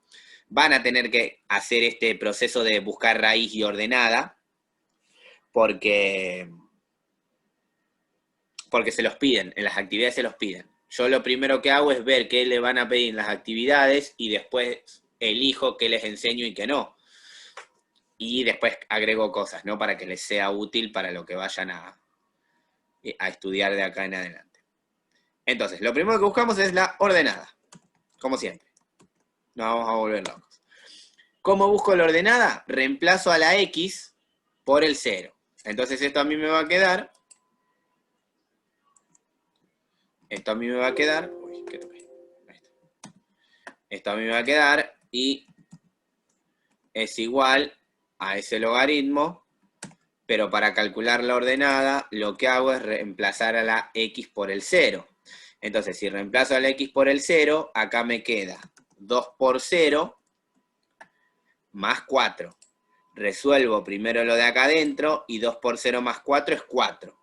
van a tener que hacer este proceso de buscar raíz y ordenada, porque se los piden, en las actividades se los piden. Yo lo primero que hago es ver qué le van a pedir en las actividades y después elijo qué les enseño y qué no. Y después agrego cosas, ¿no? Para que les sea útil para lo que vayan a estudiar de acá en adelante. Entonces, lo primero que buscamos es la ordenada, como siempre. Nos vamos a volver locos. ¿Cómo busco la ordenada? Reemplazo a la x por el 0. Entonces esto a mí me va a quedar... Esto a mí me va a quedar... Uy, ¿qué toqué? Esto a mí me va a quedar y es igual a ese logaritmo, pero para calcular la ordenada lo que hago es reemplazar a la x por el 0. Entonces, si reemplazo al x por el 0, acá me queda 2 por 0 más 4. Resuelvo primero lo de acá adentro y 2 por 0 más 4 es 4.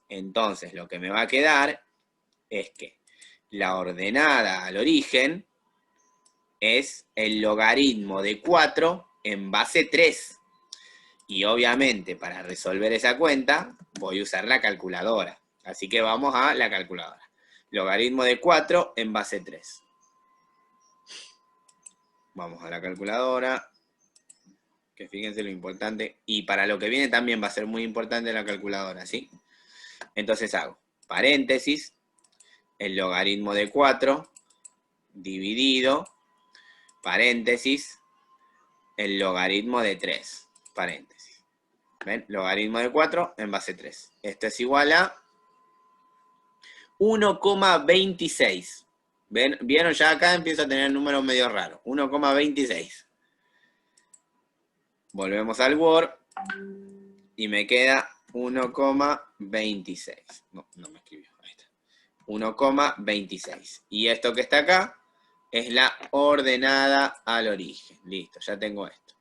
Entonces, lo que me va a quedar es que la ordenada al origen es el logaritmo de 4 en base 3. Y obviamente, para resolver esa cuenta, voy a usar la calculadora. Así que vamos a la calculadora. Logaritmo de 4 en base 3. Vamos a la calculadora. Que fíjense lo importante. Y para lo que viene también va a ser muy importante la calculadora, ¿sí? Entonces hago paréntesis, el logaritmo de 4 dividido, paréntesis, el logaritmo de 3, paréntesis. ¿Ven? Logaritmo de 4 en base 3. Esto es igual a 1,26. ¿Vieron? Ya acá empiezo a tener números medio raros. 1,26. Volvemos al Word y me queda 1,26. No me escribió. Ahí está. 1,26. Y esto que está acá es la ordenada al origen. Listo, ya tengo esto.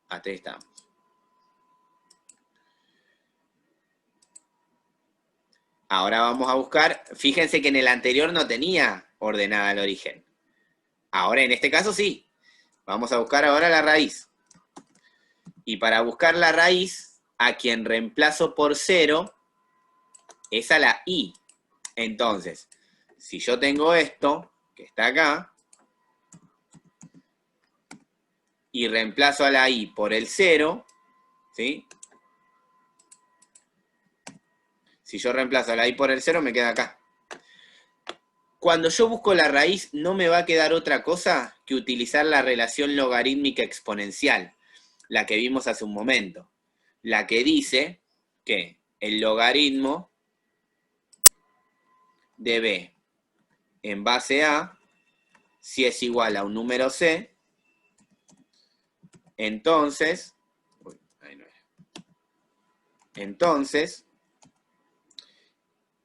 Hasta ahí estamos. Ahora vamos a buscar, fíjense que en el anterior no tenía ordenada al origen. Ahora en este caso sí. Vamos a buscar ahora la raíz. Y para buscar la raíz, a quien reemplazo por 0 es a la i. Entonces, si yo tengo esto, que está acá, y reemplazo a la i por el 0, ¿sí? Si yo reemplazo a la i por el 0, me queda acá. Cuando yo busco la raíz, no me va a quedar otra cosa que utilizar la relación logarítmica exponencial, la que vimos hace un momento. La que dice que el logaritmo de b en base a, si es igual a un número c, entonces,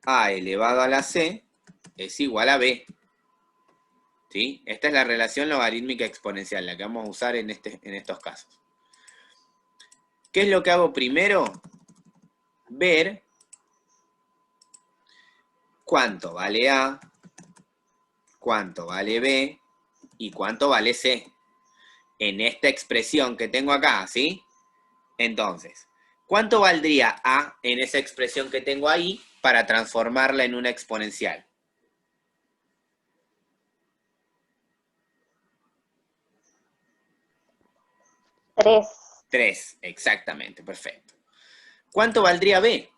a elevado a la c es igual a b. ¿Sí? Esta es la relación logarítmica exponencial, la que vamos a usar en estos casos. ¿Qué es lo que hago primero? Ver cuánto vale A, cuánto vale B y cuánto vale C. En esta expresión que tengo acá, ¿sí? Entonces, ¿cuánto valdría A en esa expresión que tengo ahí para transformarla en una exponencial? 3. 3, exactamente, perfecto. ¿Cuánto valdría B?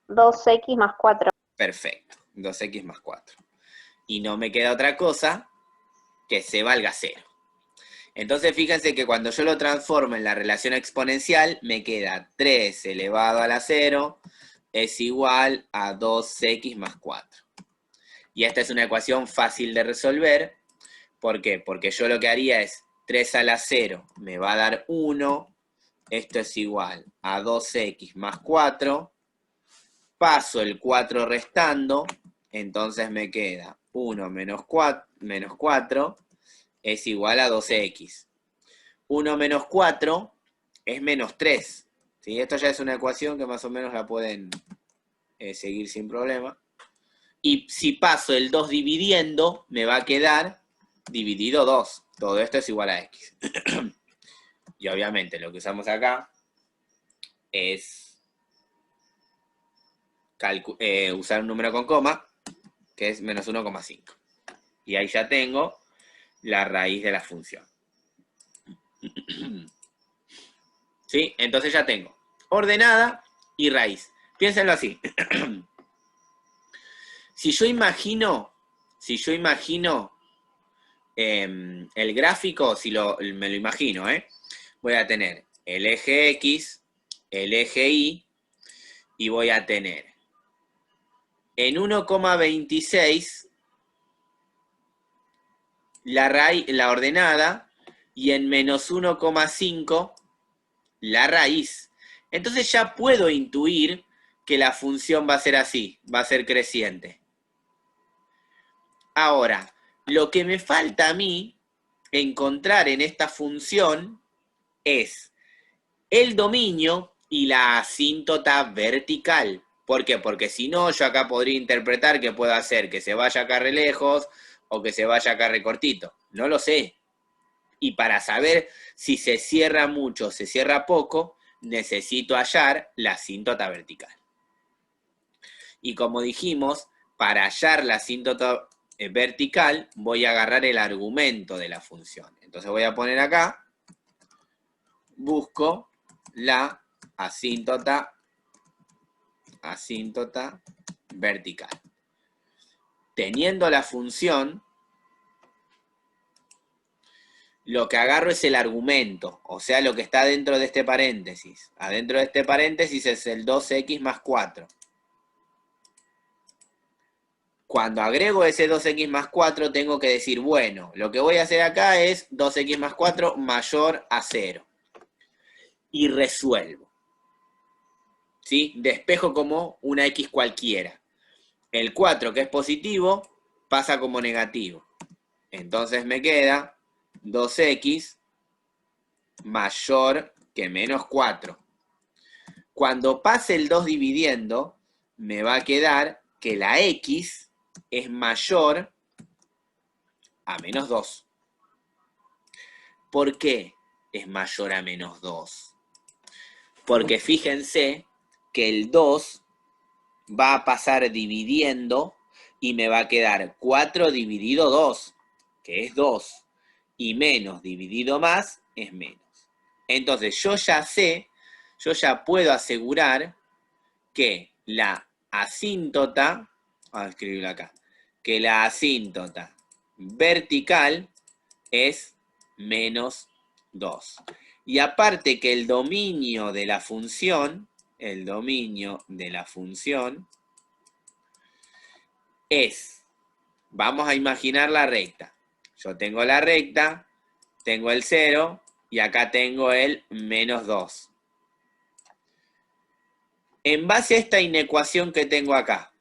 2x más 4. Perfecto, 2x más 4. Y no me queda otra cosa que C valga 0. Entonces fíjense que cuando yo lo transformo en la relación exponencial, me queda 3 elevado a la 0 es igual a 2x más 4. Y esta es una ecuación fácil de resolver. ¿Por qué? Porque yo lo que haría es 3 a la 0 me va a dar 1. Esto es igual a 2x más 4. Paso el 4 restando. Entonces me queda 1 menos 4 es igual a 2x. 1 menos 4 es menos 3. ¿Sí? Esto ya es una ecuación que más o menos la pueden seguir sin problema. Y si paso el 2 dividiendo, me va a quedar dividido 2. Todo esto es igual a x. Y obviamente lo que usamos acá es usar un número con coma, que es menos 1,5. Y ahí ya tengo la raíz de la función. ¿Sí? Entonces ya tengo ordenada y raíz. Piénsenlo así. Si yo imagino el gráfico, me lo imagino, voy a tener el eje X, el eje Y, y voy a tener en 1,26 la ordenada y en menos 1,5 la raíz. Entonces ya puedo intuir que la función va a ser así, va a ser creciente. Ahora, lo que me falta a mí encontrar en esta función es el dominio y la asíntota vertical. ¿Por qué? Porque si no, yo acá podría interpretar que puedo hacer que se vaya acá re lejos o que se vaya acá re cortito. No lo sé. Y para saber si se cierra mucho o se cierra poco, necesito hallar la asíntota vertical. Y como dijimos, para hallar la asíntota vertical, voy a agarrar el argumento de la función. Entonces voy a poner acá, busco la asíntota vertical. Teniendo la función, lo que agarro es el argumento, o sea, lo que está dentro de este paréntesis. Adentro de este paréntesis es el 2x más 4. Cuando agrego ese 2x más 4, tengo que decir, bueno, lo que voy a hacer acá es 2x más 4 mayor a 0. Y resuelvo. ¿Sí? Despejo como una x cualquiera. El 4, que es positivo, pasa como negativo. Entonces me queda 2x mayor que menos 4. Cuando pase el 2 dividiendo, me va a quedar que la x es mayor a menos 2. ¿Por qué es mayor a menos 2? Porque fíjense que el 2 va a pasar dividiendo y me va a quedar 4 dividido 2, que es 2, y menos dividido más es menos. Entonces yo ya sé, yo ya puedo asegurar que la asíntota, vamos a escribirlo acá, que la asíntota vertical es menos 2. Y aparte que el dominio de la función es, vamos a imaginar la recta. Yo tengo la recta, tengo el 0 y acá tengo el menos 2. En base a esta inecuación que tengo acá,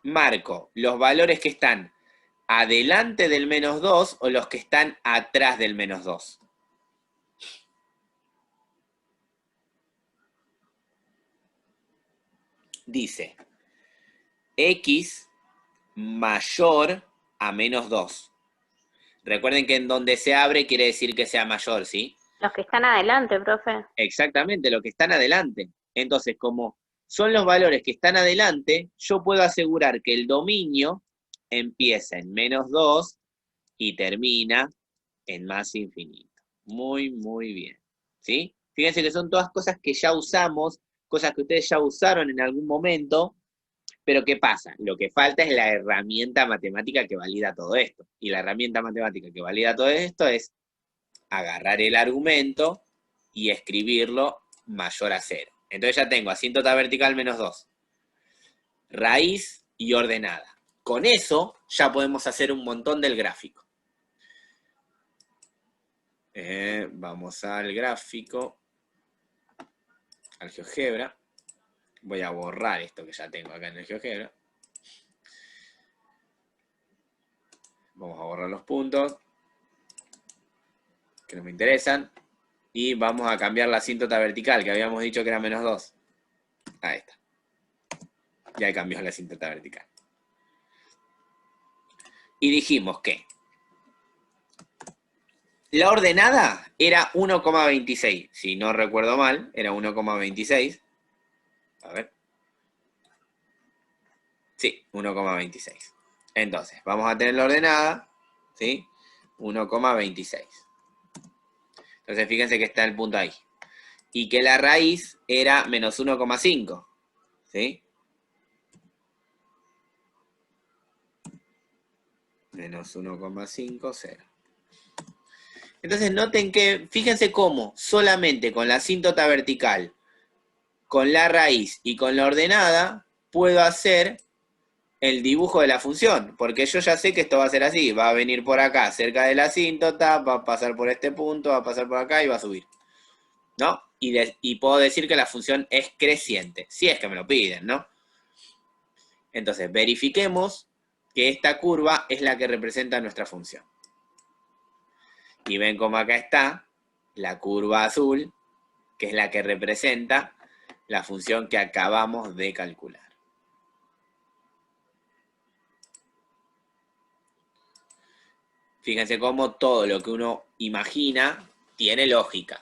marco los valores que están adelante del menos 2 o los que están atrás del menos 2. Dice, x mayor a menos 2. Recuerden que en donde se abre quiere decir que sea mayor, ¿sí? Los que están adelante, profe. Exactamente, los que están adelante. Entonces, como son los valores que están adelante, yo puedo asegurar que el dominio empieza en menos 2 y termina en más infinito. Muy, muy bien. ¿Sí? Fíjense que son todas cosas que ya usamos, cosas que ustedes ya usaron en algún momento, pero ¿qué pasa? Lo que falta es la herramienta matemática que valida todo esto. Y la herramienta matemática que valida todo esto es agarrar el argumento y escribirlo mayor a 0. Entonces ya tengo asíntota vertical menos 2. Raíz y ordenada. Con eso ya podemos hacer un montón del gráfico. Vamos al gráfico, al GeoGebra. Voy a borrar esto que ya tengo acá en el GeoGebra. Vamos a borrar los puntos que no me interesan. Y vamos a cambiar la asíntota vertical, que habíamos dicho que era menos 2. Ahí está. Ya cambió la asíntota vertical. Y dijimos que la ordenada era 1,26. Si no recuerdo mal, era 1,26. A ver. Sí, 1,26. Entonces, vamos a tener la ordenada, ¿sí? 1,26. Entonces, fíjense que está el punto ahí. Y que la raíz era menos 1,5, ¿sí? Menos 1,5, 0. Entonces, noten que, fíjense cómo solamente con la asíntota vertical, con la raíz y con la ordenada, puedo hacer el dibujo de la función, porque yo ya sé que esto va a ser así, va a venir por acá, cerca de la asíntota, va a pasar por este punto, va a pasar por acá y va a subir. ¿no? Y puedo decir que la función es creciente, si es que me lo piden, ¿no? Entonces, verifiquemos que esta curva es la que representa nuestra función. Y ven cómo acá está la curva azul, que es la que representa la función que acabamos de calcular. Fíjense cómo todo lo que uno imagina tiene lógica.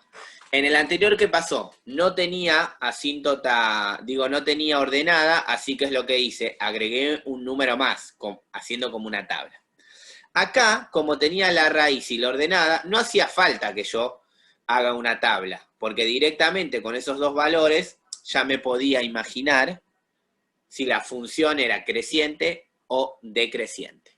En el anterior, ¿qué pasó? No tenía asíntota, no tenía ordenada, así que es lo que hice, agregué un número más, haciendo como una tabla. Acá, como tenía la raíz y la ordenada, no hacía falta que yo haga una tabla, porque directamente con esos dos valores ya me podía imaginar si la función era creciente o decreciente.